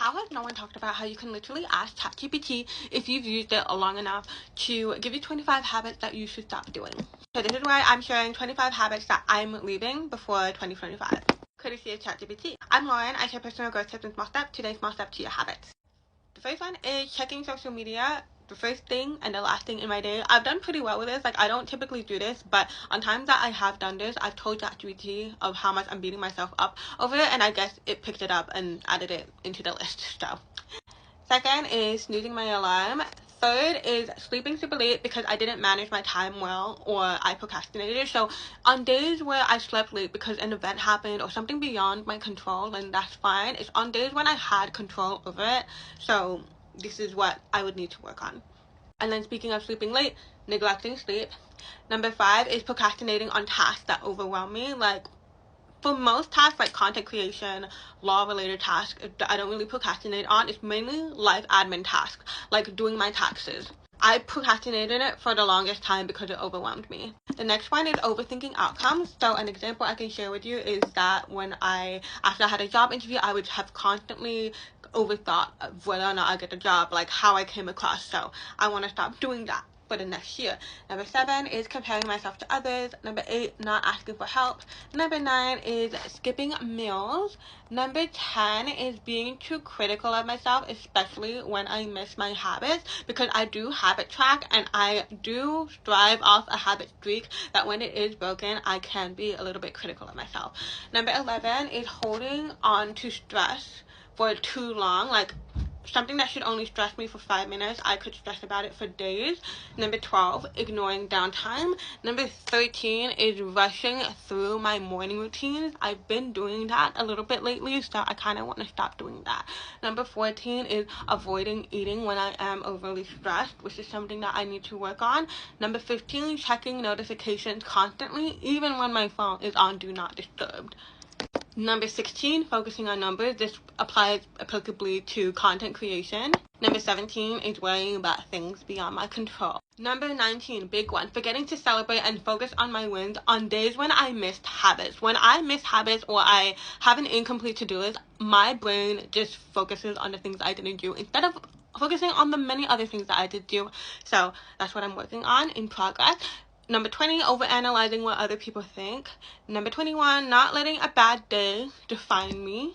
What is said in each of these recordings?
How has no one talked about how you can literally ask ChatGPT if you've used it long enough to give you 25 habits that you should stop doing? So this is why I'm sharing 25 habits that I'm leaving before 2025. Courtesy of ChatGPT. I'm Lauren. I share personal growth tips and small steps. Today's small step to your habits. The first one is checking social media. The first thing and the last thing in my day. I've done pretty well with this. Like, I don't typically do this, but on times that I have done this, I've told ChatGPT of how much I'm beating myself up over it, and I guess it picked it up and added it into the list. So second is snoozing my alarm. Third is sleeping super late because I didn't manage my time well or I procrastinated. So on days where I slept late because an event happened or something beyond my control, then that's fine. It's on days when I had control over it. So this is what I would need to work on. And then speaking of sleeping late, neglecting sleep. Number 5 is procrastinating on tasks that overwhelm me. Like, for most tasks, like content creation, law-related tasks, I don't really procrastinate on. It's mainly life admin tasks, like doing my taxes. I procrastinated it for the longest time because it overwhelmed me. The next one is overthinking outcomes. So an example I can share with you is that after I had a job interview, I would have constantly overthought of whether or not I get the job, like how I came across. So I want to stop doing that for the next year. Number 7 is comparing myself to others. Number 8, not asking for help. Number 9 is skipping meals. Number 10 is being too critical of myself, especially when I miss my habits, because I do habit track and I do strive off a habit streak that when it is broken, I can be a little bit critical of myself. Number 11 is holding on to stress for too long. Like, something that should only stress me for 5 minutes, I could stress about it for days. Number 12, ignoring downtime. Number 13 is rushing through my morning routines. I've been doing that a little bit lately, so I kind of want to stop doing that. Number 14 is avoiding eating when I am overly stressed, which is something that I need to work on. Number 15, checking notifications constantly, even when my phone is on Do Not Disturb. Number 16, focusing on numbers. This applies applicably to content creation. Number 17 is worrying about things beyond my control. Number 19, big one, forgetting to celebrate and focus on my wins on days when I missed habits. When I miss habits or I have an incomplete to-do list, my brain just focuses on the things I didn't do instead of focusing on the many other things that I did do. So that's what I'm working on in progress. Number 20, overanalyzing what other people think. Number 21, not letting a bad day define me.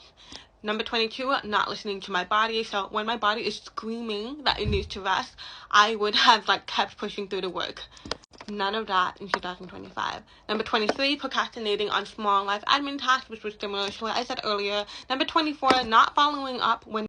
Number 22, not listening to my body. So when my body is screaming that it needs to rest, I would have kept pushing through the work. None of that in 2025. Number 23, procrastinating on small life admin tasks, which was similar to what I said earlier. Number 24, not following up when